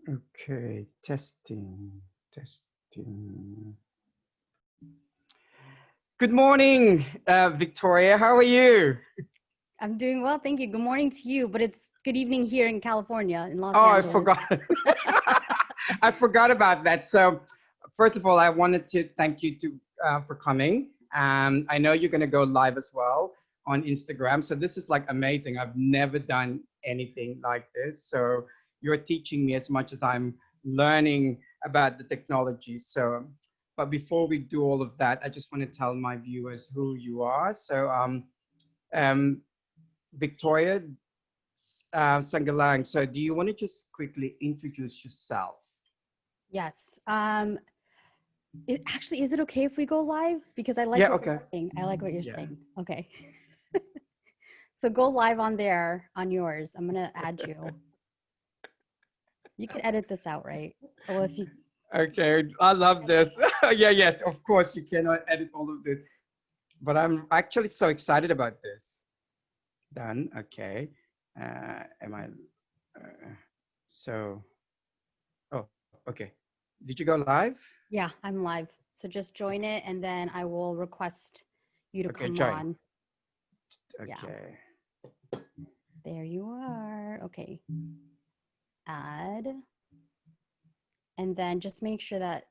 Okay, testing. Good morning, Victoria. How are you? I'm doing well, thank you. Good morning to you, but it's good evening here in California, in Los Oh, I Angeles. forgot. I forgot about that. So, first of all, I wanted to thank you for coming. I know you're going to go live as well on Instagram. So this is like amazing. I've never done anything like this. So you're teaching me as much as I'm learning about the technology. So, but before we do all of that, I just want to tell my viewers who you are. So, um, Victoria Sangalang. So, do you want to just quickly introduce yourself? Yes. Actually, is it okay if we go live? Because I like Yeah. what Okay. you're saying. I like what you're Yeah. saying. Okay. So go live on there, on yours. I'm going to add you. You can edit this out, right? Well, if you... Okay. I love this. Yeah. Yes. Of course, you cannot edit all of this, but I'm actually so excited about this. Done. Okay. Am I? So. Oh. Okay. Did you go live? Yeah, I'm live. So just join it and then I will request you to Okay. come Join. on. Yeah. Okay. There you are. Okay. Add. And then just make sure that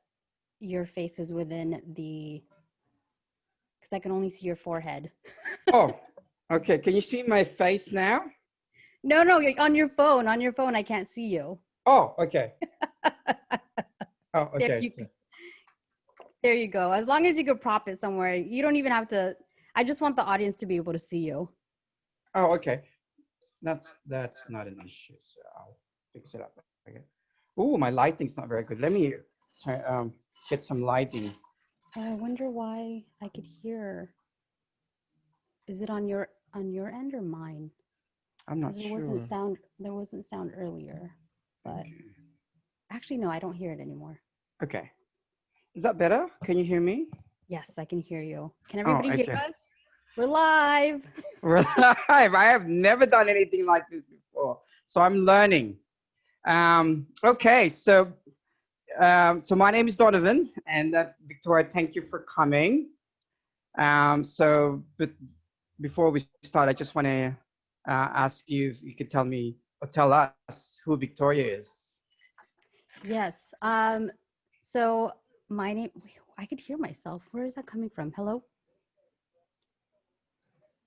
your face is within the, because I can only see your forehead. Oh. Okay. Can you see my face now? No, you're on your phone. On your phone, I can't see you. Oh. Okay. Oh. There Okay. you So. there you go. As long as you could prop it somewhere, you don't even have to. I just want the audience to be able to see you. Oh. Okay. That's not an issue. So I'll fix it up. Okay. Oh, my lighting's not very good. Let me try, get some lighting. Oh, I wonder why I could hear. Is it on your end or mine? I'm Because not sure. There wasn't sound earlier, but Okay. actually no, I don't hear it anymore. Okay. Is that better? Can you hear me? Yes, I can hear you. Can Oh, everybody hear okay. us? We're live. We're live. I have never done anything like this before, so I'm learning. Okay, so my name is Donovan, and Victoria, thank you for coming. But before we start, I just want to ask you if you could tell me or tell us who Victoria is. Yes. So my name, I could hear myself. Where is that coming from? Hello?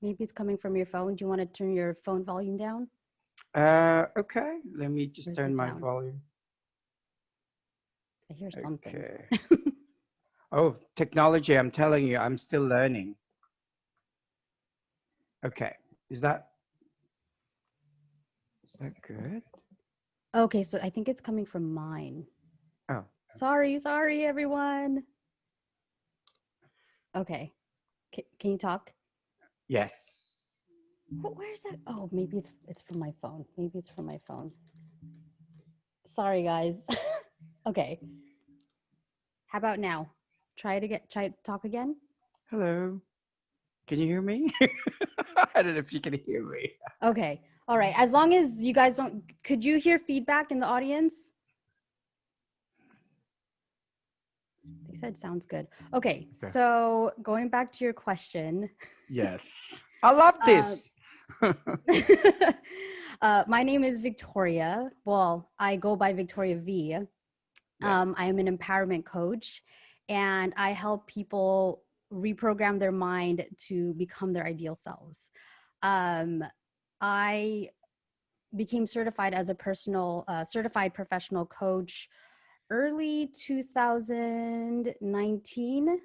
Maybe it's coming from your phone. Do you want to turn your phone volume down? Okay, let me Or just is turn it my down? volume. I hear something. Okay. Oh, technology, I'm telling you, I'm still learning. Okay, is that good? Okay, so I think it's coming from mine. Oh, Sorry, everyone. Okay. Can you talk? yes. Where's that? Oh, maybe it's from my phone. Maybe it's from my phone. Sorry, guys. Okay. How about now? Try to talk again. Hello. Can you hear me? I don't know if you can hear me. Okay. All right. As long as you guys don't, could you hear feedback in the audience? They said sounds good. Okay. So going back to your question. Yes. I love this. My name is Victoria. Well, I go by Victoria V. I am an empowerment coach and I help people reprogram their mind to become their ideal selves. I became certified as a certified professional coach early 2019,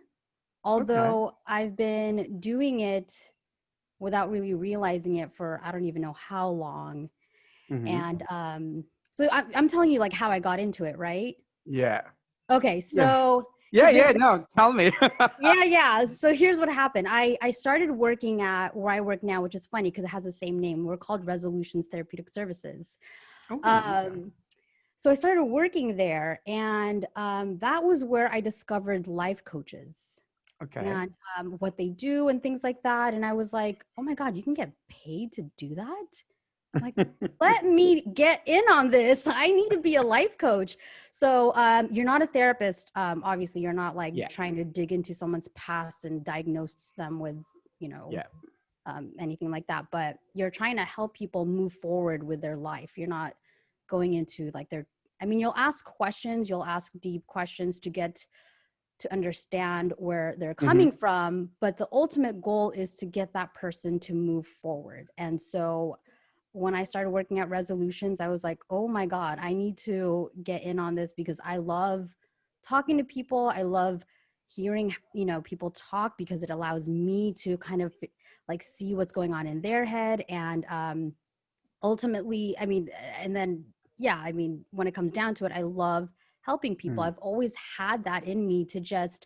although I've been doing it without really realizing it for I don't even know how long. And so I'm telling you like how I got into it, right? Yeah. Okay, Yeah. so Yeah. No, tell me. yeah. So here's what happened. I started working at where I work now, which is funny because it has the same name. We're called Resolutions Therapeutic Services. So I started working there, and that was where I discovered life coaches and what they do and things like that. And I was like, oh my God, you can get paid to do that? Like, let me get in on this. I need to be a life coach. So you're not a therapist. Obviously, you're not like Yeah. trying to dig into someone's past and diagnose them with, you know, Yeah. anything like that. But you're trying to help people move forward with their life. You're not going into like I mean, you'll ask questions, you'll ask deep questions to understand where they're coming from, but the ultimate goal is to get that person to move forward. And so when I started working at Resolutions, I was like, oh my God, I need to get in on this because I love talking to people. I love hearing, you know, people talk because it allows me to kind of like see what's going on in their head. And ultimately, I mean, and then, yeah, I mean, when it comes down to it, I love helping people. I've always had that in me to just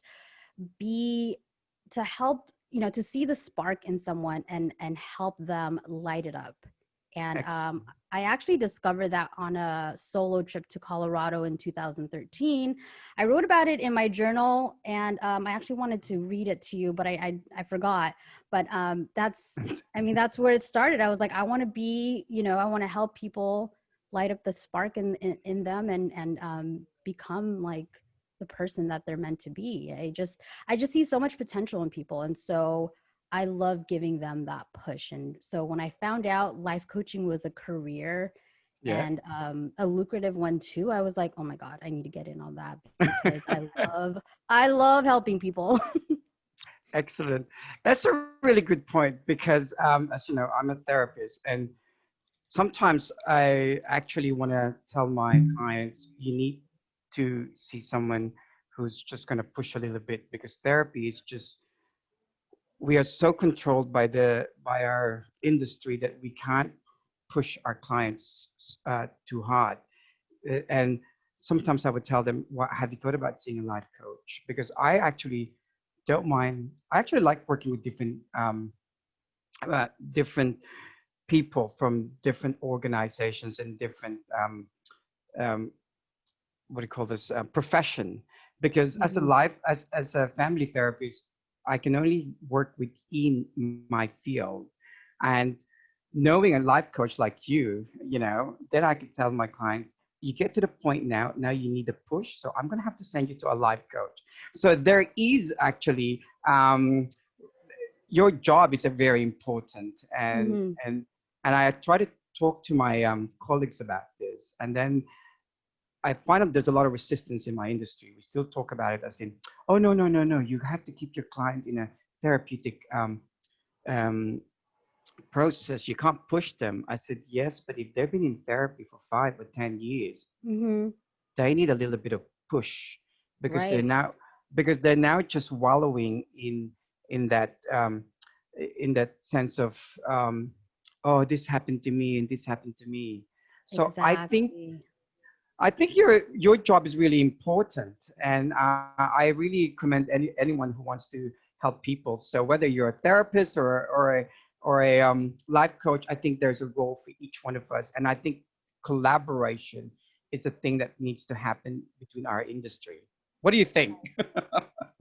to help, you know, to see the spark in someone and help them light it up. And Excellent. I actually discovered that on a solo trip to Colorado in 2013. I wrote about it in my journal, and I actually wanted to read it to you, but I forgot. But I mean, that's where it started. I was like, I want to be, you know, I want to help people light up the spark in them and become like the person that they're meant to be. I just see so much potential in people. And so I love giving them that push. And so when I found out life coaching was a career Yeah. and a lucrative one too, I was like, oh my God, I need to get in on that because I love helping people. Excellent. That's a really good point because, as you know, I'm a therapist, and sometimes I actually want to tell my clients, you need to see someone who's just going to push a little bit, because therapy is just, we are so controlled by our industry that we can't push our clients too hard. And sometimes I would tell them, "What have you thought about seeing a life coach?" Because I actually don't mind. I actually like working with different people from different organizations and different um, what do you call this, profession. Because as a Mhm. as a family therapist, I can only work within my field, and knowing a life coach like you know, then I can tell my clients, you get to the point now you need a push, so I'm going to have to send you to a life coach. So there is actually your job is a very important, Mhm. and I try to talk to my colleagues about this, and then I find out there's a lot of resistance in my industry. We still talk about it as in, oh no, you have to keep your client in a therapeutic um, process. You can't push them. I said yes, but if they've been in therapy for 5 or 10 years, Mhm. they need a little bit of push, because Right. they're now just wallowing in that in that sense of oh, this happened to me and this happened to me. So Exactly. I think your job is really important, and I really commend anyone who wants to help people. So whether you're a therapist or a life coach, I think there's a role for each one of us, and I think collaboration is a thing that needs to happen between our industry. What do you think?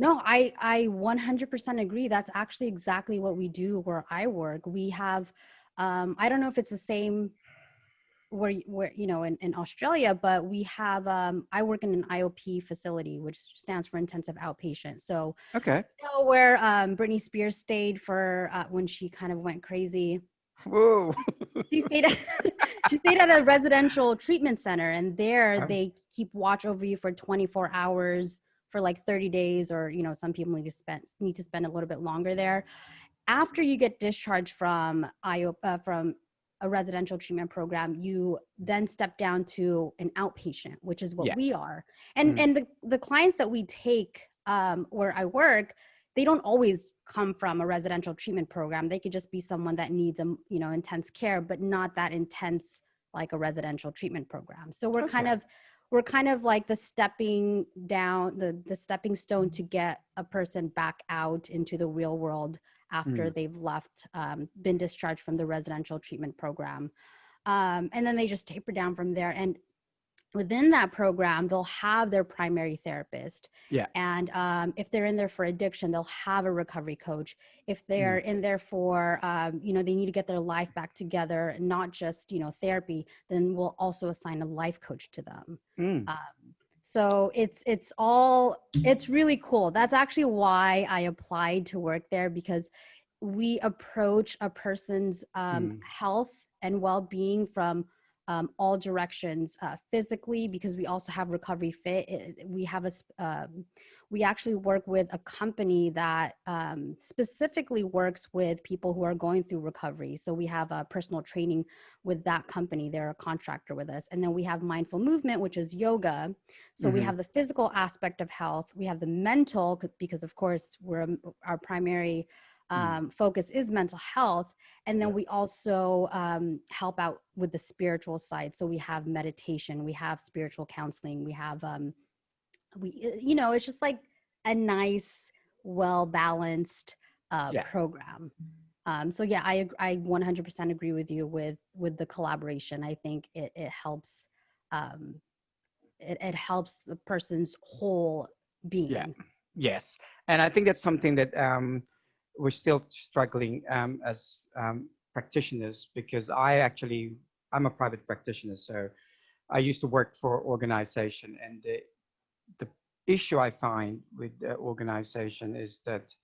No, I 100% agree. That's actually exactly what we do where I work. We have I don't know if it's the same where you know in Australia, but we have I work in an IOP facility, which stands for intensive outpatient. So Okay. you know where Britney Spears stayed for when she kind of went crazy. Whoa. She stayed at she stayed at a residential treatment center, and there Um, they keep watch over you for 24 hours for like 30 days, or you know some people need to spend a little bit longer there. After you get discharged from from a residential treatment program, you then step down to an outpatient, which is what yeah. we are. Mm. And the clients that we take where I work, they don't always come from a residential treatment program. They could just be someone that needs you know intense care, but not that intense like a residential treatment program. So Okay. we're kind of like the stepping down the stepping stone to get a person back out into the real world after Mm. they've left, been discharged from the residential treatment program. And then they just taper down from there. And within that program, they'll have their primary therapist. Yeah. And if they're in there for addiction, they'll have a recovery coach. If they're in there for, they need to get their life back together, not just, therapy, then we'll also assign a life coach to them. So it's really cool. That's actually why I applied to work there, because we approach a person's health and well-being from all directions, physically, because we also have Recovery Fit. We actually work with a company that specifically works with people who are going through recovery. So we have personal training with that company. They're a contractor with us. And then we have mindful movement, which is yoga. So we have the physical aspect of health. We have the mental, because of course our primary focus is mental health. And then we also help out with the spiritual side. So we have meditation, we have spiritual counseling, we have, it's just like a nice, well-balanced program. So yeah, I 100% agree with you with the collaboration. I think it helps, it helps the person's whole being. Yeah. Yes. And I think that's something that we're still struggling as practitioners, because I'm a private practitioner. So I used to work for organization, and the issue I find with the organization is that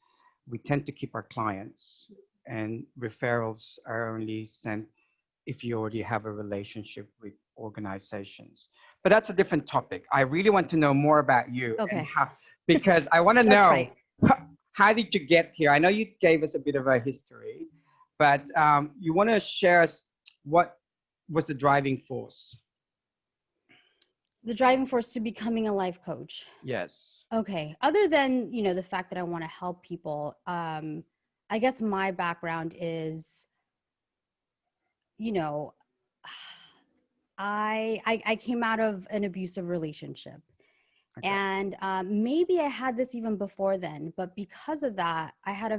we tend to keep our clients, and referrals are only sent if you already have a relationship with organizations. But that's a different topic. I really want to know more about you, and how, because I want to know, right. how did you get here? I know you gave us a bit of a history, but you want to share us what was the driving force? The driving force to becoming a life coach. Yes. Okay. Other than, the fact that I want to help people, I guess my background is, I came out of an abusive relationship. Okay. And maybe I had this even before then, but because of that, I had a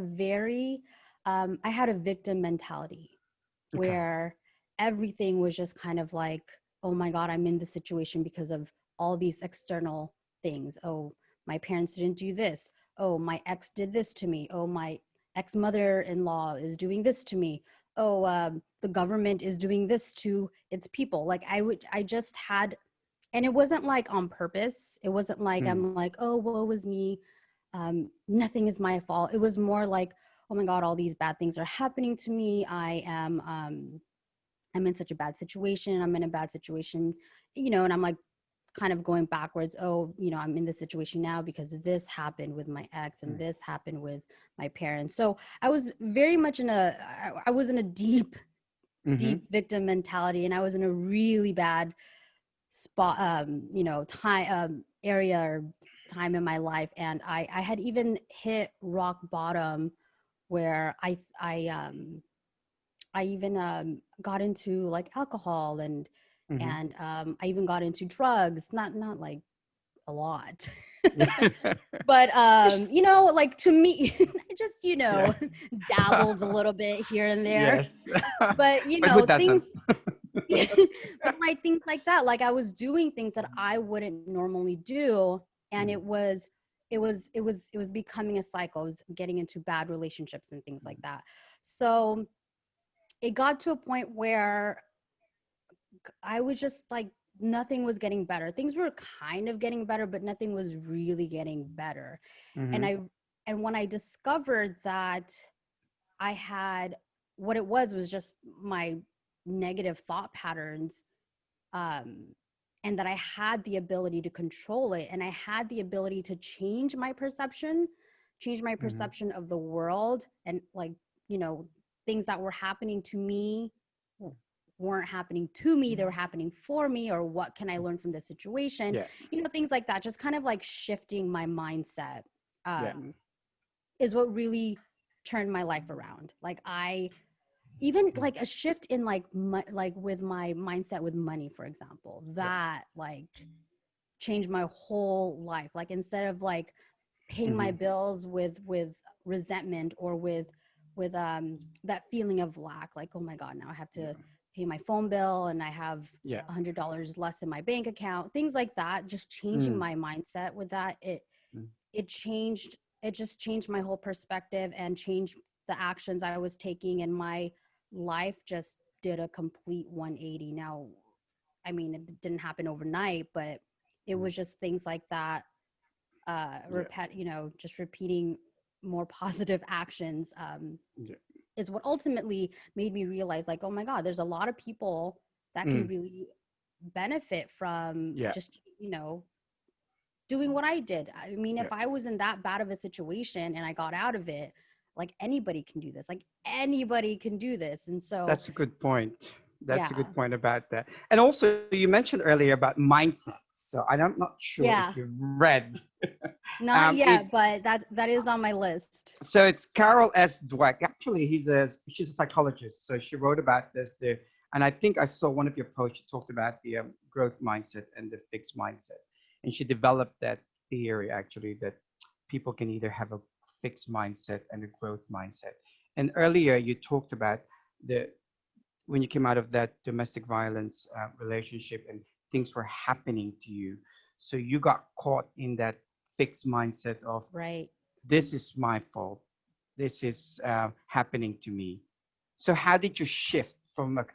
victim mentality where everything was just kind of like, oh my God, I'm in this situation because of all these external things. Oh, my parents didn't do this. Oh, my ex did this to me. Oh, my ex-mother-in-law is doing this to me. Oh, the government is doing this to its people. Like I just had, and it wasn't like on purpose. It wasn't like, I'm like, oh, woe was me. Nothing is my fault. It was more like, oh my God, all these bad things are happening to me. I'm in such a bad situation. I'm in a bad situation, and I'm like kind of going backwards. Oh, I'm in this situation now because this happened with my ex and this happened with my parents. So I was very much I was in a deep victim mentality, and I was in a really bad spot, time, area or time in my life. And I had even hit rock bottom where I even got into like alcohol and I even got into drugs, not like a lot, but like to me, I just dabbled a little bit here and there. Yes. But But who doesn't? things but like things like that, like I was doing things that I wouldn't normally do, and it was becoming a cycle. I was getting into bad relationships and things like that. So it got to a point where I was just like, nothing was getting better. Things were kind of getting better, but nothing was really getting better. And when I discovered that I had, what it was just my negative thought patterns, and that I had the ability to control it, and I had the ability to change my perception of the world, and like, things that were happening to me weren't happening to me, they were happening for me, or what can I learn from this situation? Things like that, just kind of like shifting my mindset is what really turned my life around. Like even like a shift in like with my mindset with money, for example, that like changed my whole life. Like instead of like paying my bills with resentment or with that feeling of lack, like, oh my God, now I have to pay my phone bill and I have Yeah. $100 less in my bank account, things like that. Just changing my mindset with that, it just changed my whole perspective and changed the actions I was taking, and my life just did a complete 180. Now, I mean, it didn't happen overnight, but it was just things like that, just repeating more positive actions, is what ultimately made me realize, like, oh my God, there's a lot of people that can really benefit from just, doing what I did. I mean, if I was in that bad of a situation and I got out of it, like, anybody can do this. Like, anybody can do this. And so That's a good point. That's a good point about that. And also, you mentioned earlier about mindsets. So I'm not sure if you've read. Not yet, but that is on my list. So it's Carol S. Dweck. Actually, she's a psychologist. So she wrote about this. And I think I saw one of your posts. You talked about the growth mindset and the fixed mindset. And she developed that theory, actually, that people can either have a fixed mindset and a growth mindset. And earlier, you talked about when you came out of that domestic violence relationship and things were happening to you. So you got caught in that fixed mindset of, this is my fault. This is happening to me. So how did you shift from a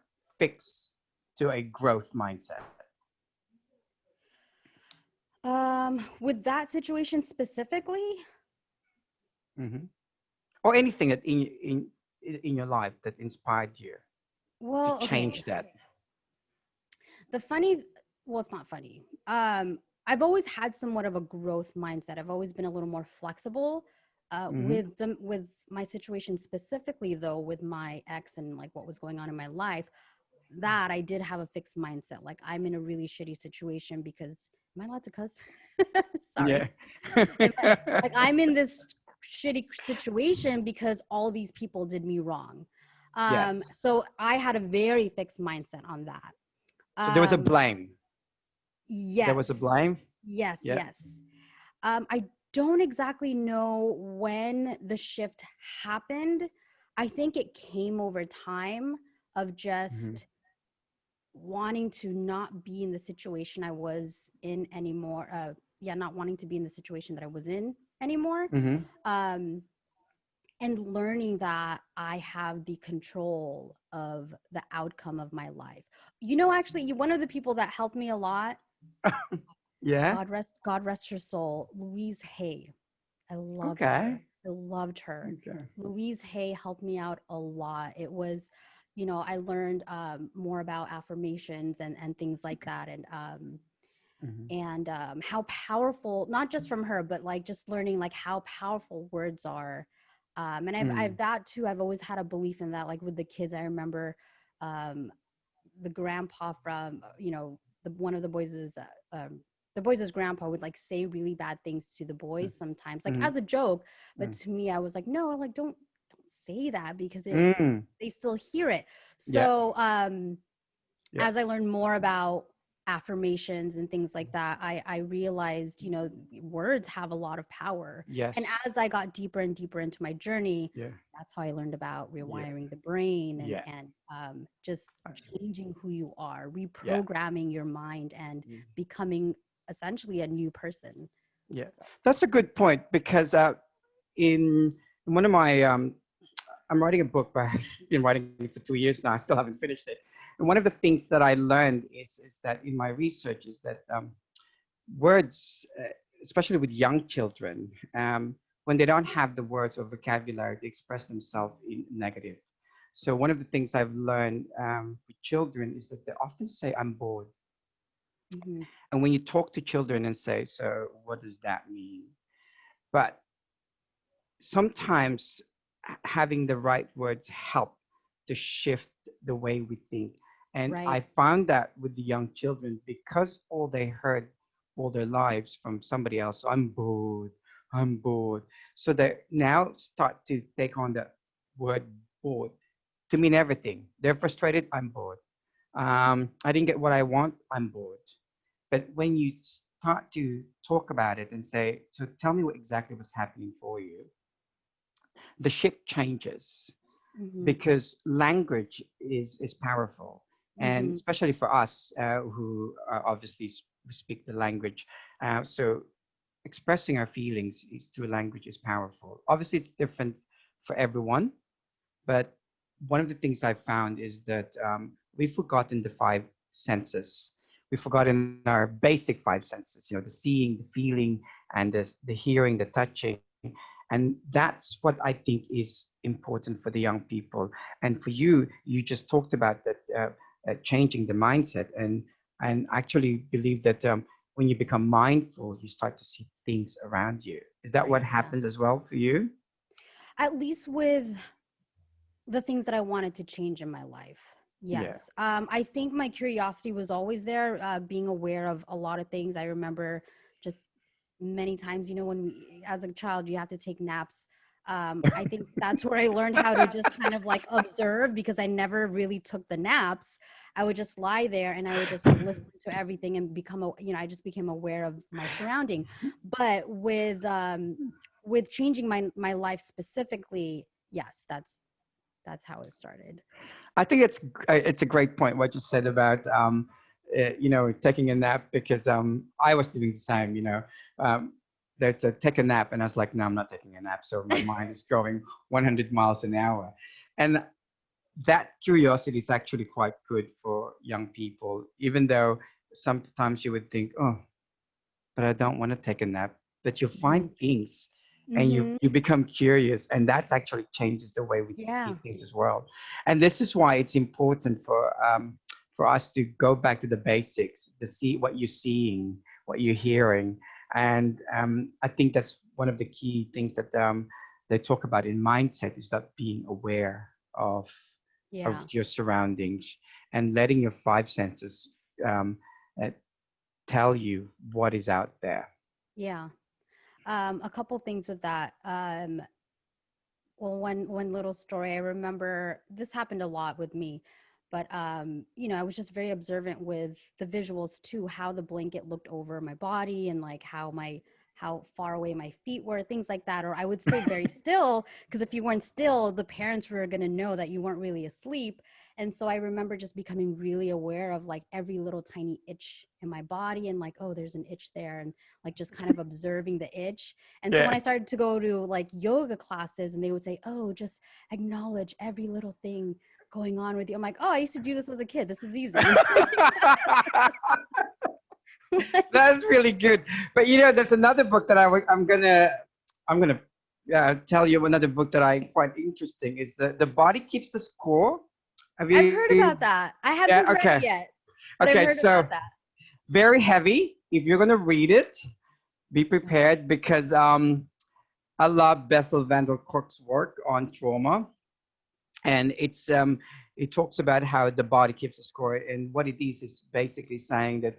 fix to a growth mindset? With that situation specifically? Or anything that in your life that inspired you to change that? It's not funny. I've always had somewhat of a growth mindset. I've always been a little more flexible. With my situation specifically, though, with my ex and like what was going on in my life, that I did have a fixed mindset. Like, I'm in a really shitty situation because, am I allowed to cuss? Sorry. Like, I'm in this shitty situation because all these people did me wrong. So I had a very fixed mindset on that. So there was a blame. Yes. There was a blame? Yes. I don't exactly know when the shift happened. I think it came over time of just wanting to not be in the situation I was in anymore. Not wanting to be in the situation that I was in anymore. And learning that I have the control of the outcome of my life. Actually, one of the people that helped me a lot, God rest her soul, Louise Hay. I loved her. I loved her. Louise Hay helped me out a lot. It was, I learned more about affirmations and things like that. And how powerful, not just from her, but like just learning like how powerful words are. And I've that too. I've always had a belief in that. Like with the kids, I remember the grandpa from, one of the boys' grandpa would like say really bad things to the boys sometimes, like as a joke. But to me, I was like, no, like don't say that, because they still hear it. So as I learned more about affirmations and things like that, I realized, words have a lot of power. And as I got deeper and deeper into my journey, that's how I learned about rewiring the brain and just changing who you are, reprogramming your mind and becoming essentially a new person. That's a good point, because in one of my I'm writing a book, but I've been writing it for 2 years now. I still haven't finished it. And one of the things that I learned is that in my research is that words, especially with young children, when they don't have the words or vocabulary, they express themselves in negative. So one of the things I've learned with children is that they often say, "I'm bored." And when you talk to children and say, "So what does that mean?" But sometimes having the right words help to shift the way we think. And I found that with the young children, because all they heard all their lives from somebody else, "I'm bored, I'm bored." So they now start to take on the word bored to mean everything. They're frustrated, "I'm bored." I didn't get what I want, "I'm bored." But when you start to talk about it and say, "So tell me what exactly was happening for you," the shift changes Mm-hmm. because language is powerful, and Mm-hmm. especially for us who obviously speak the language. So expressing our feelings through language is powerful. Obviously, it's different for everyone, but one of the things I found is that we've forgotten the five senses. We've forgotten our basic five senses, you know, the seeing, the feeling, and the hearing, the touching. And that's what I think is important for the young people. And for you, you just talked about that changing the mindset, and actually believe that when you become mindful, you start to see things around you. Is that what Right. Yeah. happens as well for you? At least with the things that I wanted to change in my life. Yeah. Yes. I think my curiosity was always there, being aware of a lot of things. I remember just many times, you know, when we, as a child, you have to take naps. I think that's where I learned how to just kind of like observe, because I never really took the naps. I would just lie there and I would just listen to everything and become a, you know, I just became aware of my surrounding. But with changing my life specifically, yes, that's how it started. I think it's a great point what you said about you know, taking a nap, because I was doing the same. You know, um, there's a take a nap, and I was like, no, I'm not taking a nap. So my mind is going 100 miles an hour, and that curiosity is actually quite good for young people, even though sometimes you would think, oh, but I don't want to take a nap. But you find Hmm. things, and Hmm. you become curious, and that's actually changes the way we Yeah. see things as well. And this is why it's important for us to go back to the basics, to see what you're seeing, what you're hearing, and I think that's one of the key things that they talk about in mindset is that being aware of Yeah. your surroundings and letting your five senses um, uh, tell you what is out there. Yeah. A couple things with that. Well, one little story I remember, this happened a lot with me, but you know, I was just very observant with the visuals too, how the blanket looked over my body and like how far away my feet were, things like that. Or I would stay very still, because if you weren't still, the parents were going to know that you weren't really asleep. And so I remember just becoming really aware of like every little tiny itch in my body, and like, oh, there's an itch there, and like just kind of observing the itch. And so when Yeah. I started to go to like yoga classes, and they would say, oh, just acknowledge every little thing going on with you. I'm like, oh, I used to do this as a kid. This is easy. That's really good. But you know, there's another book that I'm gonna tell you another book that I quite interesting is the body keeps the score. Have I've heard you? about that. I Yeah. haven't read it Okay. yet, but I've Okay. heard about So that. very heavy. If you're gonna read it, be prepared because I love Bessel van der Kolk's work on trauma, and it talks about how the body keeps a score, and what it is basically saying that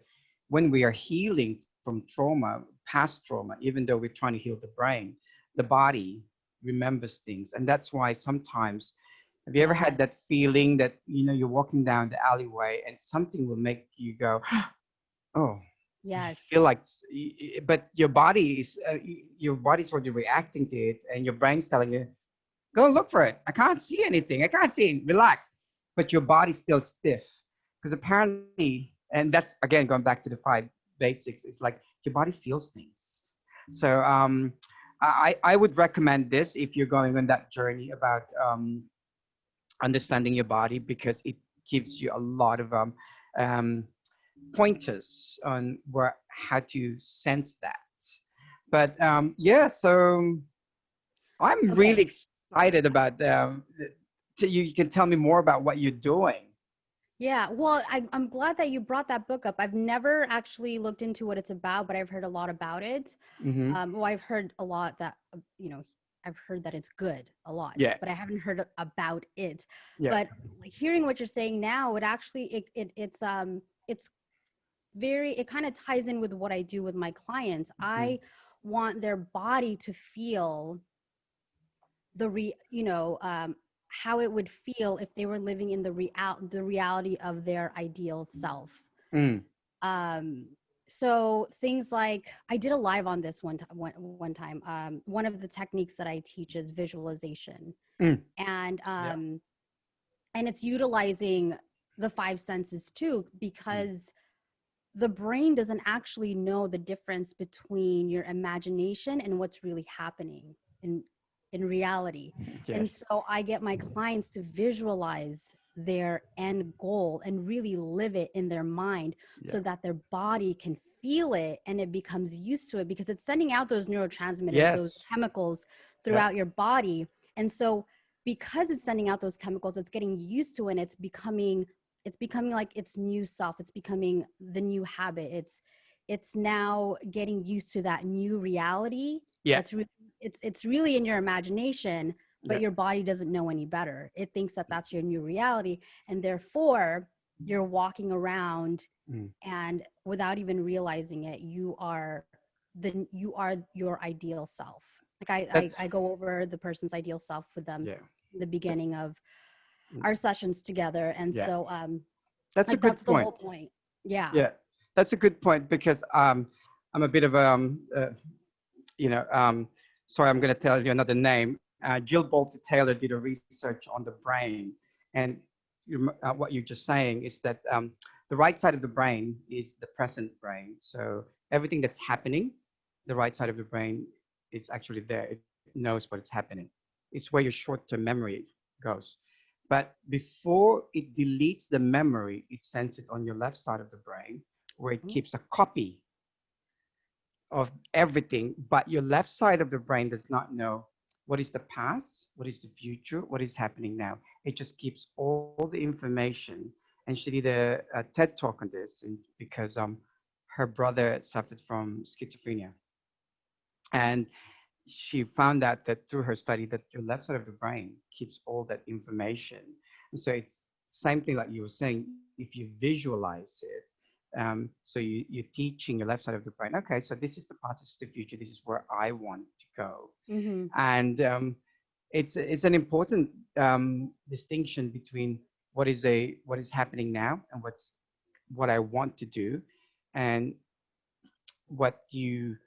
when we are healing from trauma, past trauma, even though we're trying to heal the brain, the body remembers things. And that's why sometimes, have you ever had that Yes. feeling that, you know, you're walking down the alleyway and something will make you go, oh, you feel Yes. like, but your body's already reacting to it, and your brain's telling you, go look for it. I can't see anything. I can't see it. Relax. But your body's still stiff. Because apparently, and that's again going back to the five basics, it's like your body feels things. So I would recommend this if you're going on that journey about understanding your body, because it gives you a lot of um, pointers on where how to sense that. But yeah, so I'm really Okay. excited about you can tell me more about what you're doing. Yeah, well, I'm glad that you brought that book up. I've never actually looked into what it's about, but I've heard a lot about it. Hmm. Well, I've heard a lot that, you know, I've heard that it's good a lot, Yeah, but I haven't heard about it. yeah. But like, hearing what you're saying now, it actually, it's very, it kind of ties in with what I do with my clients. Mhm. I want their body to feel you know, how it would feel if they were living in the reality of their ideal self. Mm. um So things like, I did a live on this one time. One of the techniques that I teach is visualization, Mm. and Yeah. and it's utilizing the five senses too, because the brain doesn't actually know the difference between your imagination and what's really happening in reality. And Yes. so I get my clients to visualize their end goal and really live it in their mind, Yeah. so that their body can feel it and it becomes used to it, because it's sending out those neurotransmitters, those Yes. chemicals Yeah. throughout your body. And so because it's sending out those chemicals, it's getting used to it, and it's becoming like its new self. It's becoming the new habit. It's now getting used to that new reality. Yeah. That's really, it's really in your imagination, but Yeah. your body doesn't know any better. It thinks that that's your new reality, and therefore you're walking around, Mm. and without even realizing it, you are your ideal self. Like That's I go over the person's ideal self with them yeah. in the beginning of Mm. our sessions together. And Yeah. so That's a like that's good the point. whole point. Yeah. Yeah. That's a good point because I'm a bit of you know sorry, I'm going to tell you another name. Jill Bolte Taylor did a research on the brain, and what you're just saying is that the right side of the brain is the present brain. So everything that's happening, the right side of the brain is actually there. It knows what it's happening. It's where your short-term memory goes. But before it deletes the memory, it sends it on your left side of the brain, where it keeps a copy of everything, but your left side of the brain does not know what is the past, what is the future, what is happening now. It just keeps all the information. And she did a TED talk on this because her brother suffered from schizophrenia. And she found out that through her study that your left side of the brain keeps all that information. And so it's same thing like you were saying, if you visualize it, so you're teaching your left side of the brain, okay, so this is the past, this is the future, this is where I want to go. Mm-hmm. And it's an important distinction between what is happening now and what I want to do, and what you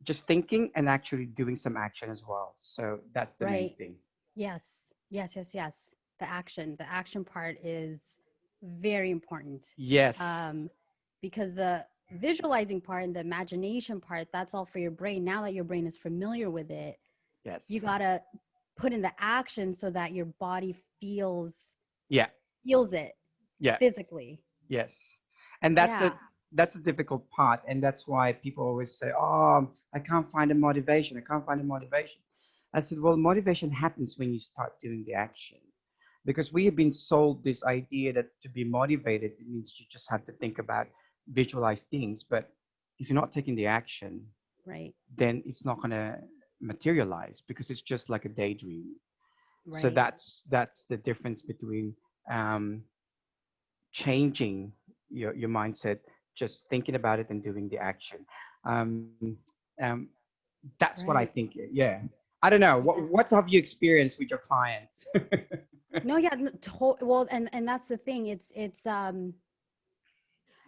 just thinking and actually doing some action as well. So that's the main Right. thing. Yes. Yes. Yes. Yes. The action part is very important. Yes. Um, because the visualizing part and the imagination part, that's all for your brain. Now that your brain is familiar with it, you Yes. gotta put in the action so that your body Yeah. feels it Yeah. physically. Yes. And Yeah. that's the difficult part, and that's why people always say, "Oh, I can't find a motivation. I can't find a motivation." I said, "Well, motivation happens when you start doing the action." Because we have been sold this idea that to be motivated, it means you just have to think about, visualize things. But if you're not taking the action, Right. then it's not going to materialize because it's just like a daydream. So Right. that's the difference between um, changing your mindset, just thinking about it and doing the action. Um, um, that's what I Right. think. Yeah. I don't know. Yeah. What have you experienced with your clients? No, yeah, well, and that's the thing. It's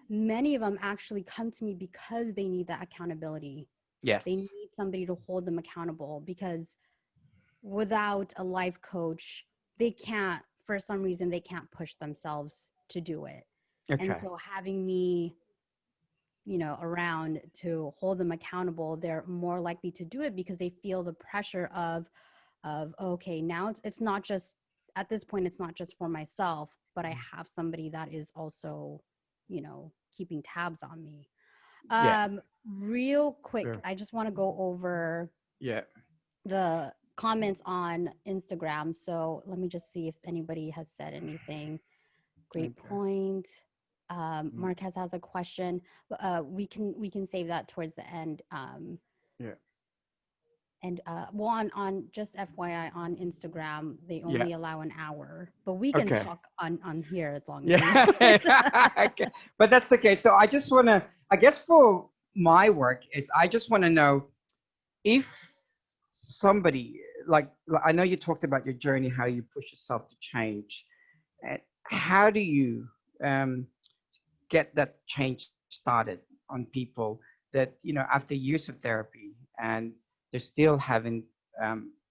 many of them actually come to me because they need that accountability. They Yes. need somebody to hold them accountable, because without a life coach, they can't, for some reason, they can't push themselves to do it. And Okay. so having me, around to hold them accountable, they're more likely to do it because they feel the pressure of okay, now it's not just, at this point it's not just for myself, but I have somebody that is also, keeping tabs on me. Yeah. Real quick, Sure. I just want to go over Yeah. the comments on Instagram. So let me just see if anybody has said anything. Great Okay. point. Mm. Marquez has a question. We can save that towards the end. Yeah. And well, on just FYI, on Instagram they Yeah. only allow an hour, but we can Okay. talk on here as long as we Yeah. want. Okay. But that's okay. So I just want to, I guess for my work is I just want to know if somebody like I know you talked about your journey, how you push yourself to change. How do you um, get that change started? on people that, you know, after years of therapy and they're still having,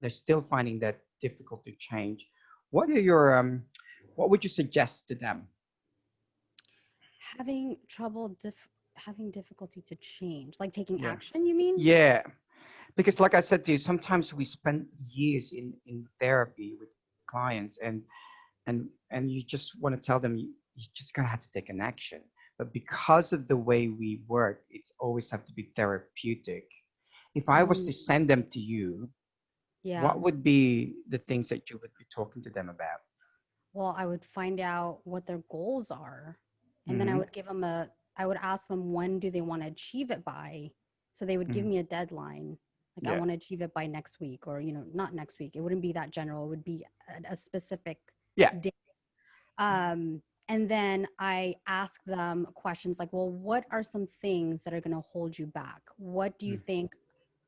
they're still finding that difficult to change. What are your, what would you suggest to them? Having trouble having difficulty to change, like taking Yeah. action, you mean? Yeah. Because like I said to you, sometimes we spend years in therapy with clients and you just want to tell them you just gotta have to take an action. But because of the way we work, it's always have to be therapeutic. If I was Mm, to send them to you, yeah. what would be the things that you would be talking to them about? Well, I would find out what their goals are, and then I Mm-hmm. would give them I would ask them when do they want to achieve it by. So they would give Mm-hmm. me a deadline. Like I Yeah. want to achieve it by next week, or, you know, not next week. It wouldn't be that general. It would be a specific Yeah. day. And then I ask them questions like, well, what are some things that are going to hold you back? What do you think,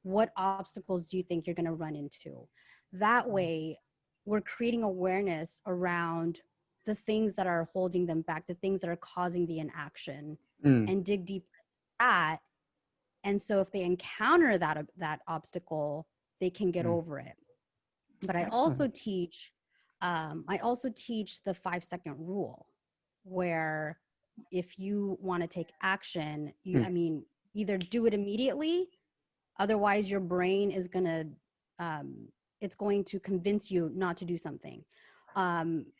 what obstacles do you think you're going to run into? That way, we're creating awareness around the things that are holding them back, the things that are causing the inaction, Mm. and dig deeper into that. And so if they encounter that obstacle, they can get Mm. over it. But Excellent. I also teach the 5-second rule, where if you want to take action, Mm. I mean, either do it immediately, otherwise your brain is gonna, it's going to convince you not to do something. Um,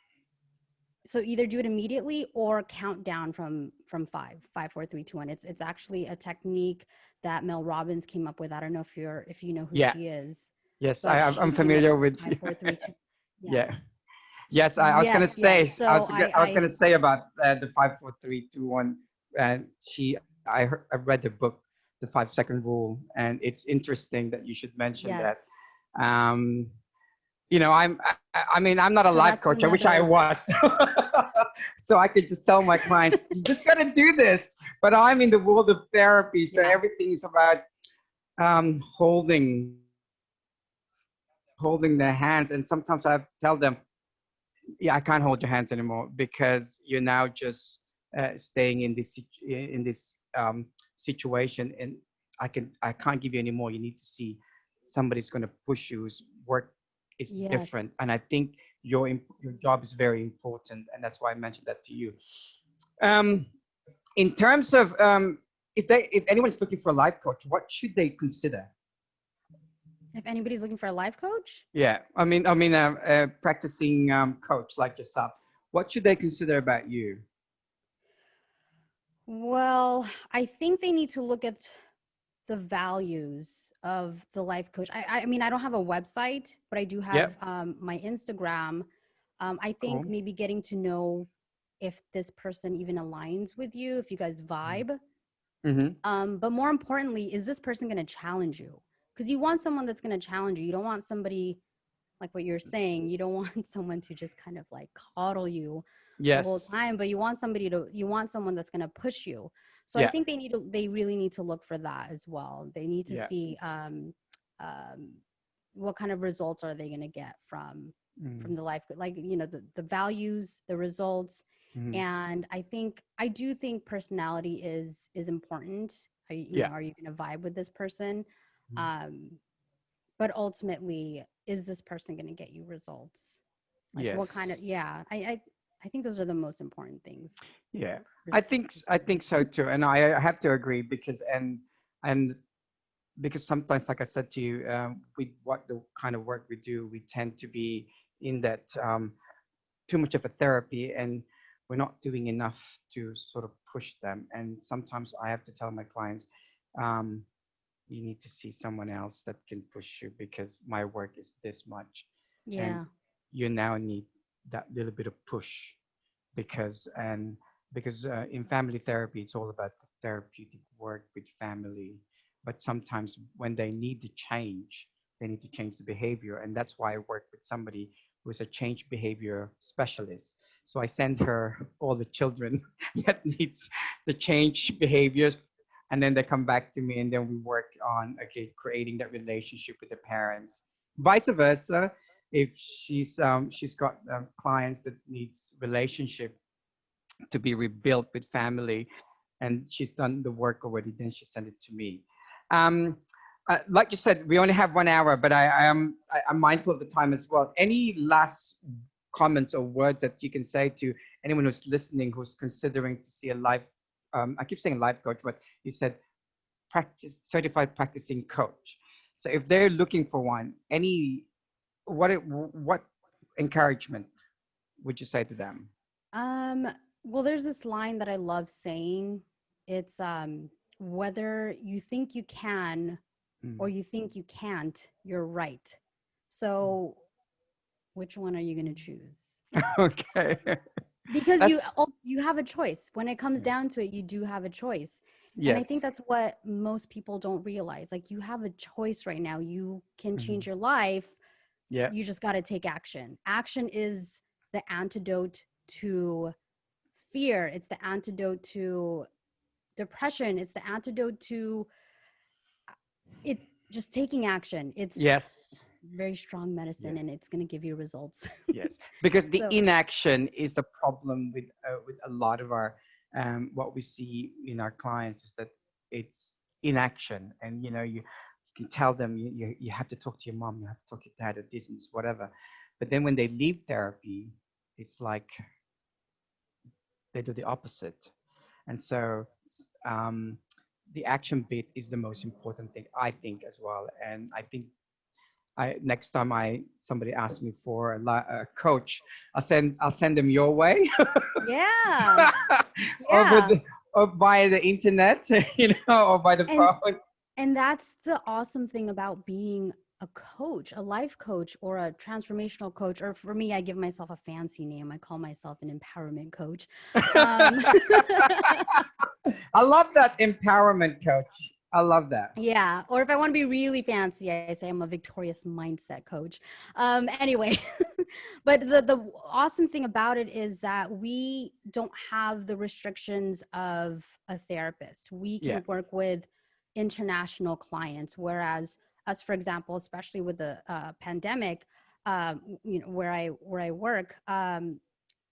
so either do it immediately or count down from 5, 4, 3, 2, 1. It's actually a technique that Mel Robbins came up with. I don't know if you know who Yeah. she is, Yes, but she I'm came up familiar with with. 5, 4, 3, 2. Yeah. Yeah. Yes, I was gonna Yes, yes. say, So I was gonna say about the 5, 4, 3, 2, 1. And I read the book, the 5 second rule, and it's interesting that you should mention yes. that. Um, you know, I mean, I'm not a So life that's coach. I wish I another, was, so I could just tell my clients, you just gotta do this. But I'm in the world of therapy, so yeah. everything is about holding their hands, and sometimes I tell them, yeah, I can't hold your hands anymore because you're now just staying in this situation, and I can't give you any more. You need to see somebody's going to push you. Whose work is different, Yes. and I think your job is very important, and that's why I mentioned that to you. Um, in terms of if anyone's looking for a life coach, what should they consider? If anybody's looking for a life coach, Yeah, a practicing coach like yourself. What should they consider about you? well, I think they need to look at the values of the life coach. I mean, I don't have a website, but I do have Yep. my Instagram. I think Cool. maybe getting to know if this person even aligns with you, if you guys vibe. Mm-hmm. But more importantly, is this person going to challenge you? Because you want someone that's going to challenge you. You don't want somebody like what you're saying. You don't want someone to just kind of like coddle you the whole Yes. time, but you want someone that's going to push you. So I Yeah. think they really need to look for that as well. They need to Yeah. see um, what kind of results are they going to get Mm-hmm. from the life, like, you know, the values, the results. Mm-hmm. And I do think personality is important. Yeah. Are you going to vibe with this person? Mhm. um but ultimately, is this person going to get you results? Like what kind of, Yes. yeah, I think those are the most important things. Yeah. Pers- I think so too, and I have to agree because and because sometimes, like I said to you, with what the kind of work we do, we tend to be in that too much of a therapy, and we're not doing enough to sort of push them. And sometimes I have to tell my clients, um, you need to see someone else that can push you because my work is this much, and yeah. you now need that little bit of push because in family therapy it's all about the therapeutic work with family, but sometimes when they need to change the behavior, and that's why I work with somebody who's a change behavior specialist. So I send her all the children that needs the change behaviors, and then they come back to me, and then we work on, okay, creating that relationship with the parents. Vice versa, if she's got clients that needs relationship to be rebuilt with family, and she's done the work already. Then she sent it to me. Um, like you said, we only have 1 hour, but I'm mindful of the time as well. Any last comments or words that you can say to anyone who's listening, who's considering to see a life? I keep saying life coach, but you said practice certified practicing coach. So if they're looking for one, what encouragement would you say to them? Um, well, there's this line that I love saying. It's whether you think you can or Mm. you think you can't, you're right. So which one are you going to choose? Okay. Because That's you have a choice. When it comes yeah. down to it, you do have a choice. And I Yes. think that's what most people don't realize. Like, you have a choice right now. You can Mhm. change your life. Yeah. You just got to take action. Action is the antidote to fear. It's the antidote to depression. It's the antidote to it. Just taking action. It's Yes. very strong Yeah. medicine, and it's going to give you results. Yes. Because the So inaction is the problem with a lot of our what we see in our clients is that it's inaction, and you can tell them you have to talk to your mom, you have to talk to your dad, or this and this, whatever. But then when they leave therapy, it's like they do the opposite. And so the action bit is the most important thing, I think, as well. And I think next time somebody asks me for a coach, I'll send them your way yeah, over yeah. or via the internet, or by the And phone. And that's the awesome thing about being a coach, a life coach, or a transformational coach. Or for me, I give myself a fancy name. I call myself an empowerment coach. Um, I love that empowerment coach. I love that. yeah. Or if I want to be really fancy, I say I'm a victorious mindset coach. Anyway, but the awesome thing about it is that we don't have the restrictions of a therapist. We Yeah. can work with international clients, whereas us, for example, especially with the pandemic, where I work,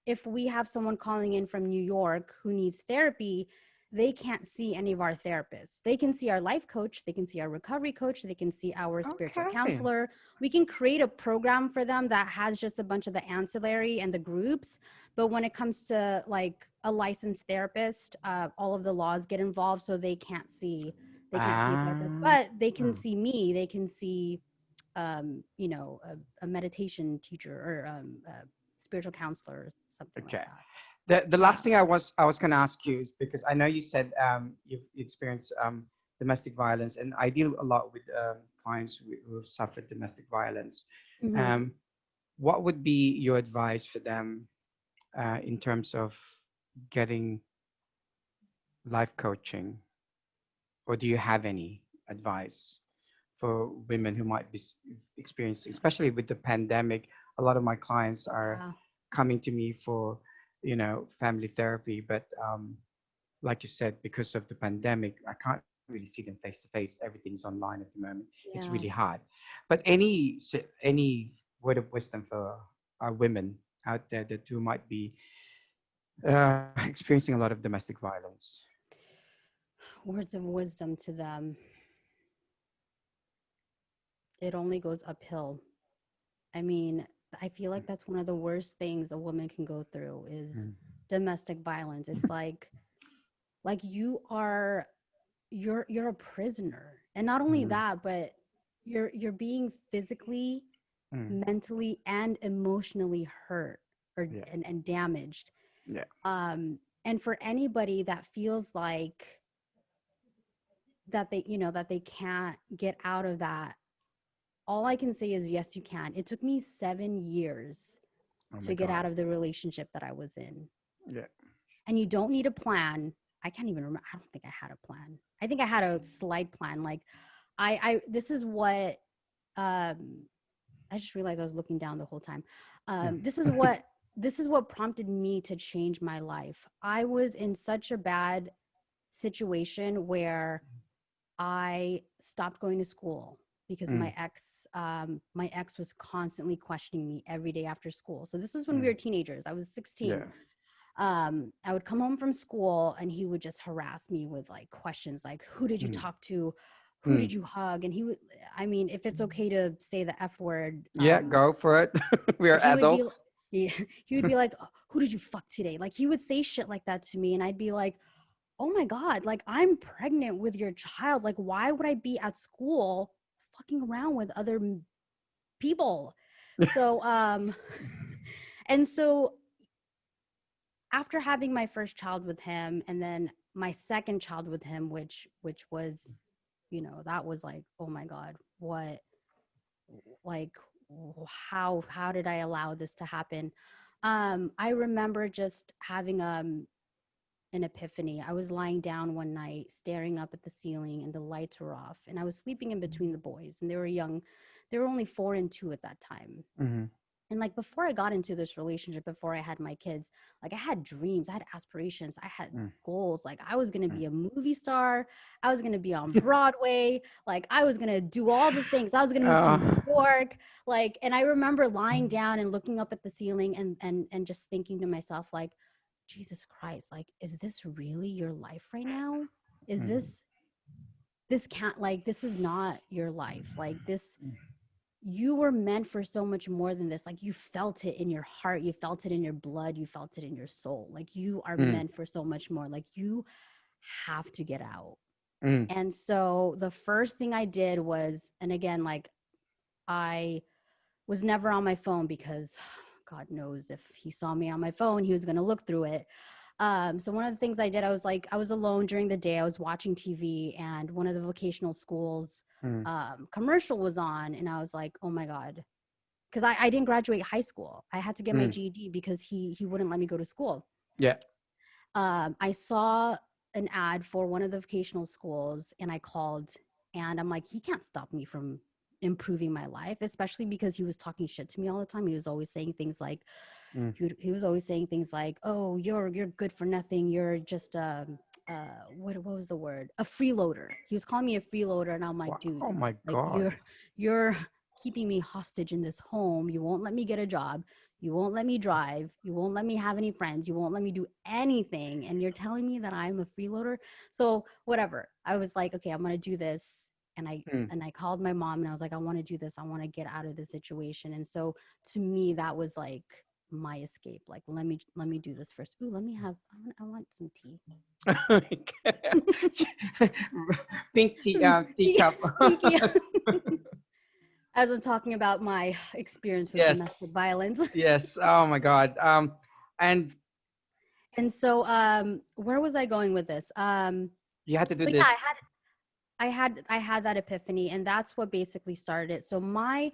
if we have someone calling in from New York who needs therapy, they can't see any of our therapists. They can see our life coach, they can see our recovery coach, they can see our spiritual Okay. counselor. We can create a program for them that has just a bunch of the ancillary and the groups. But when it comes to like a licensed therapist, all of the laws get involved, so they can't see a therapist, Ah. but they can see me. They can see a meditation teacher or a spiritual counselor or something like Okay. that. The Yeah. last thing I was going to ask you is because I know you said you've experienced domestic violence, and I deal a lot with clients who have suffered domestic violence. Hmm. Um, what would be your advice for them in terms of getting life coaching, or do you have any advice for women who might be experiencing, especially with the pandemic? A lot of my clients are Yeah. coming to me for family therapy, but like you said, because of the pandemic, I can't really see them face to face. Everything's online at the moment. It's really Yeah. hard. But any word of wisdom for our women out there that who might be experiencing a lot of domestic violence? Words of wisdom to them. It only goes uphill. I mean, I feel like that's one of the worst things a woman can go through is Mm, domestic violence. It's like you're a prisoner. And not only mm, that, but you're being physically, mm, mentally, and emotionally hurt or yeah, and damaged. yeah. And for anybody that feels like that they can't get out of that, all I can say is yes, you can. It took me 7 years Oh my to get God. out of the relationship that I was in. Yeah. And you don't need a plan. I can't even remember. I don't think I had a plan. I think I had a slight plan. Like this is what um I just realized I was looking down the whole time. Mm, This is what prompted me to change my life. I was in such a bad situation where I stopped going to school because mm, my ex was constantly questioning me every day after school. So this was when we mm, were teenagers. I was yeah. 16. I would come home from school and he would just harass me with like questions like, who did you Mm. talk to? Who did Mm. you hug? And he would, I mean, if it's okay to say the F word, Yeah, go for it. We are he would be, adults. he, he would be like, who did you fuck today? Like he would say shit like that to me. And I'd be like, oh my God, like I'm pregnant with your child. Like, why would I be at school fucking around with other people? So, and so after having my first child with him and then my second child with him, which was, you know, that was like, oh my God, what, like, how did I allow this to happen? I remember just having an epiphany. I was lying down one night staring up at the ceiling and the lights were off and I was sleeping in between the boys and they were young. They were only 4 and 2 at that time. Mm-hmm. And like before I got into this relationship, before I had my kids, like I had dreams, I had aspirations, I had goals. Like I was going to be a movie star. I was going to be on Broadway. Like I was going to do all the things. I was going to move to Uh, New York. Like, and I remember lying down and looking up at the ceiling and just thinking to myself, like, Jesus Christ, like, is this really your life right now? Is this can't, like, this is not your life. Like this, you were meant for so much more than this. Like you felt it in your heart, you felt it in your blood, you felt it in your soul. Like you are mm, meant for so much more. Like you have to get out. mm, And so the first thing I did was, and again, like I was never on my phone because God knows if he saw me on my phone, he was going to look through it. So one of the things I did, I was like, I was alone during the day. I was watching TV and one of the vocational schools mm. commercial was on. And I was like, oh my God, because I didn't graduate high school. I had to get my Mm. GED because he wouldn't let me go to school. Yeah. I saw an ad for one of the vocational schools and I called and I'm like, he can't stop me from improving my life, especially because he was talking shit to me all the time. He was always saying things like, Mm. he was always saying things like, oh, you're good for nothing. You're just, what was the word? A freeloader. He was calling me a freeloader. And I'm like, dude, Oh my like God. you're keeping me hostage in this home. You won't let me get a job. You won't let me drive. You won't let me have any friends. You won't let me do anything. And you're telling me that I'm a freeloader. So whatever. I was like, okay, I'm going to do this. Mm. And I called my mom and I was like, I want to do this. I want to get out of this situation. And so to me, that was like my escape. Like, let me do this first. Ooh, let me have, I want some tea. Pink tea, teacup. Thank you. As I'm talking about my experience with domestic Yes. violence. Yes. Oh my God. And And so where was I going with this? you had to do So yeah, this. I had that epiphany and that's what basically started it. So my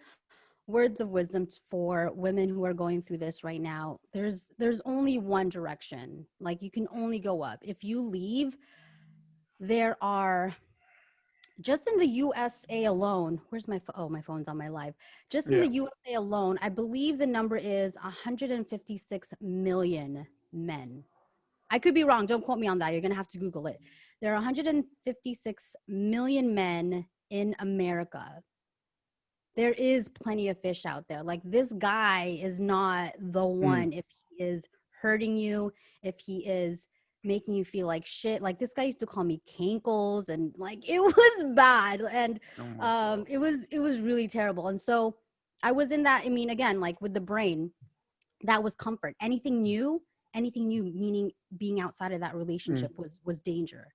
words of wisdom for women who are going through this right now, there's only one direction. Like you can only go up. If you leave, there are, just in the USA alone, where's my oh, my phone's on my live. Just in Yeah. the USA alone, I believe the number is 156 million men. I could be wrong. Don't quote me on that. You're going to have to Google it. There are 156 million men in America. There is plenty of fish out there. Like this guy is not the Mm. one if he is hurting you, if he is making you feel like shit. Like this guy used to call me cankles and like it was bad. And Oh my God. it was really terrible. And so I was in that, I mean, again, like with the brain, that was comfort. Anything new, meaning being outside of that Mm. relationship was danger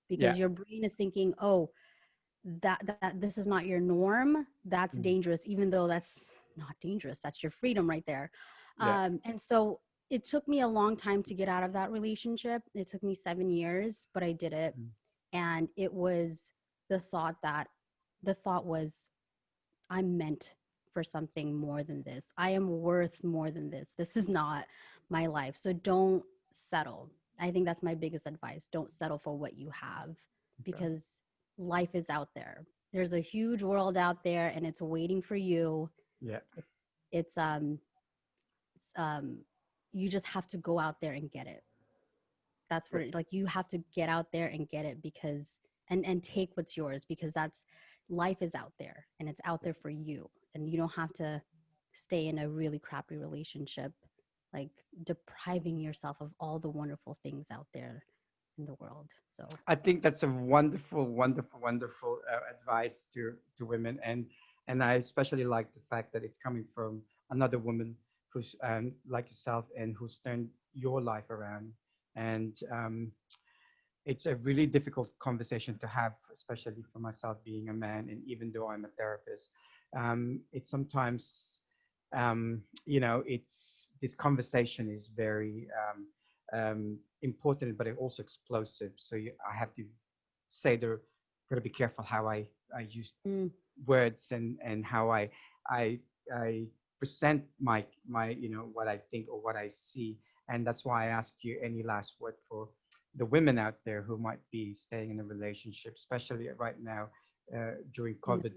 Yeah. because your brain is thinking, oh, that this is not your norm. That's Mm. dangerous, even though that's not dangerous. That's your freedom right there. Yeah. And so it took me a long time to get out of that relationship. It took me 7 years, but I did it. Mm. And it was the thought was, I'm meant for something more than this. I am worth more than this. This is not my life. So don't settle. I think that's my biggest advice. Don't settle for what you have Okay. because life is out there. There's a huge world out there and it's waiting for you. Yeah. It's you just have to go out there and get it. That's what like you have to get out there and get it because and take what's yours because that's life is out there and it's out there for you and you don't have to stay in a really crappy relationship like depriving yourself of all the wonderful things out there in the world. So I think that's a wonderful, wonderful, wonderful advice to women, and I especially like the fact that it's coming from another woman who's like yourself and who's turned your life around. And it's a really difficult conversation to have, especially for myself being a man, and even though I'm a therapist, it's sometimes it's this conversation is very important, but it also explosive. So I have to say they're got to be careful how I use mm, words and how I I present my what I think or what I see, and that's why I ask you any last word for the women out there who might be staying in a relationship, especially right now during and COVID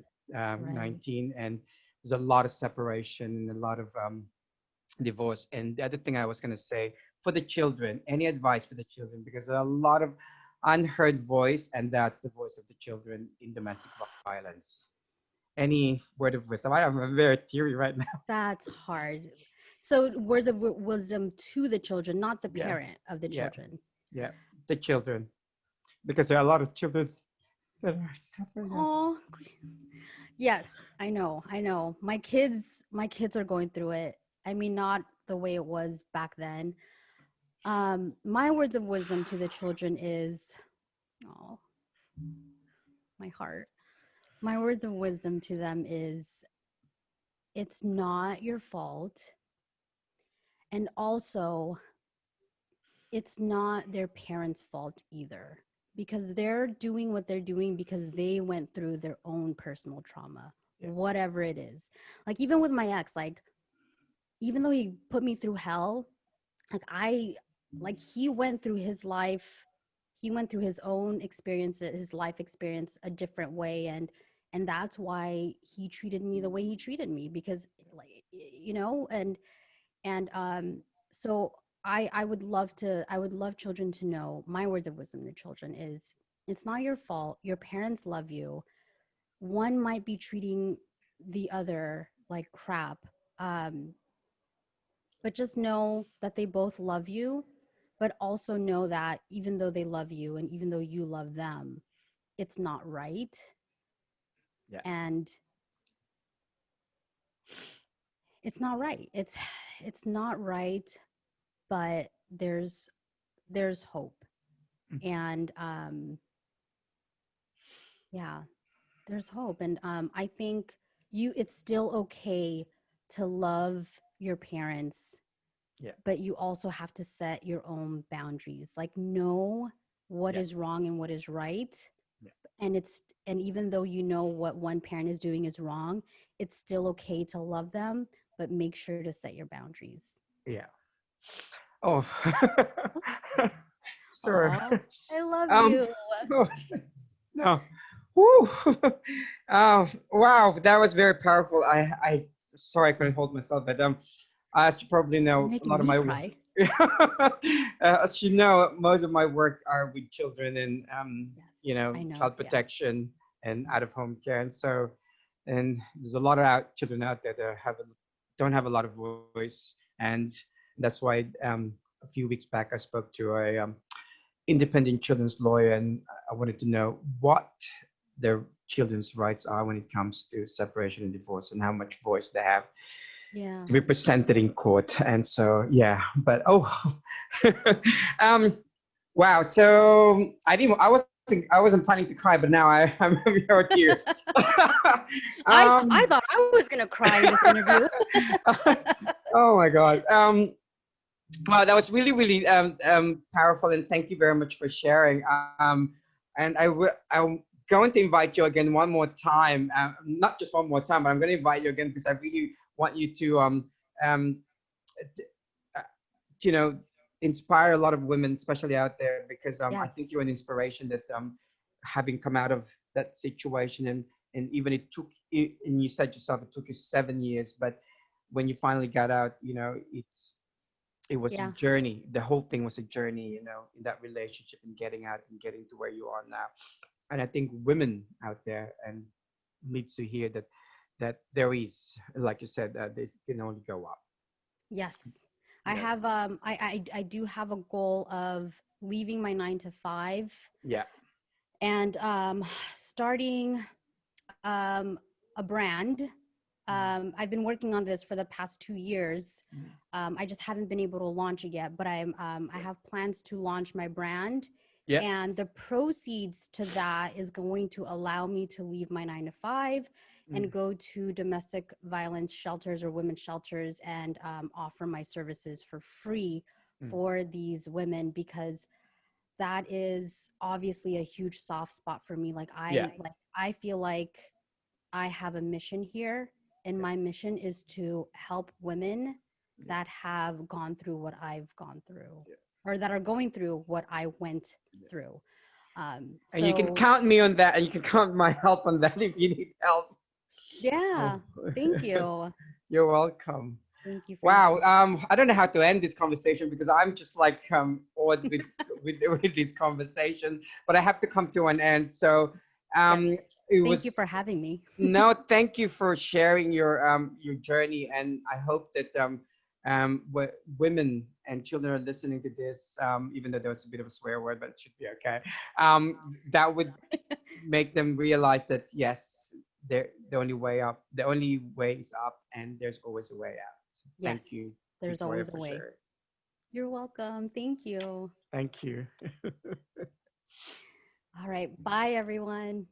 right. 19, and there's a lot of separation and a lot of divorce. And the other thing I was going to say for the children, any advice for the children, because there are a lot of unheard voice, and that's the voice of the children in domestic violence. Any word of wisdom? I am very teary right now. That's hard. So words of wisdom to the children, not the Yeah, parent of the yeah, children. yeah. The children, because there are a lot of children that are suffering. Oh, yes, I know. I know. My kids are going through it. I mean, not the way it was back then. My words of wisdom to the children is, oh, my heart. My words of wisdom to them is, it's not your fault. And also, it's not their parents' fault either, because they're doing what they're doing because they went through their own personal trauma, Yeah, whatever it is. Like, even with my ex, like, even though he put me through hell, like he went through his life, he went through his own experiences, his life experience a different way, and that's why he treated me the way he treated me, because, like, and so I would love children to know, my words of wisdom to children is, it's not your fault. Your parents love you. One might be treating the other like crap, um but just know that they both love you, but also know that even though they love you and even though you love them, it's not right. yeah, And it's not right. It's not right, but there's hope. And yeah, there's hope. And I think it's still okay to love your parents, yeah, but you also have to set your own boundaries. Like, know what yeah, is wrong and what is right. yeah, And even though you know what one parent is doing is wrong, it's still okay to love them, but make sure to set your boundaries. yeah. Oh, sorry. Oh, I love Um, you. oh, no. Woo. Wow, that was very powerful. I sorry I couldn't hold myself, but as you probably You're know, a making lot of me my cry. as you know, most of my work are with children and Yes, I know. child Yeah. protection and out of home care, and so and there's a lot of children out there that don't have a lot of voice, and that's why a few weeks back I spoke to a independent children's lawyer, and I wanted to know what their children's rights are when it comes to separation and divorce, and how much voice they have Yeah. to be presented in court. And so, yeah, but um, wow. So I wasn't planning to cry, but now I'm having tears. I um, thought I was gonna cry in this interview. oh my God. Wow, that was really, really powerful, and thank you very much for sharing. And I'm going to invite you again one more time, not just one more time, but I'm going to invite you again because I really want you to, um, uh, you know, inspire a lot of women, especially out there, because I think Yes. you're an inspiration that having come out of that situation, and even and you said yourself, it took you 7 years, but when you finally got out, it was a Yeah. journey. The whole thing was a journey, in that relationship and getting out and getting to where you are now. And I think women out there and needs to hear that there is, like you said, this can only go up. Yes. I Yes. have I do have a goal of leaving my 9 to 5 Yeah. and starting a brand. I've been working on this for the past 2 years. I just haven't been able to launch it yet, but I have plans to launch my brand. Yeah. And the proceeds to that is going to allow me to leave my 9 to 5 and go to domestic violence shelters or women's shelters and offer my services for free for these women, because that is obviously a huge soft spot for me. Yeah. I feel like I have a mission here, and my mission is to help women that have gone through what I've gone through, or that are going through what I went through. And you can So count me on that, and you can count my help on that if you need help. yeah, thank you. You're welcome. Thank you for your Wow. support. I don't know how to end this conversation because I'm just like awed with this conversation, but I have to come to an end. So Yes. it Thank you was for having me. no, thank you for sharing your journey, and I hope that women and children are listening to this, even though there was a bit of a swear word, but it should be okay. That would make them realize that yes, the only way up, the only way is up, and there's always a way out. Thank Yes, you, there's Victoria, always a for way. sharing. You're welcome. Thank you. Thank you. All right. Bye, everyone.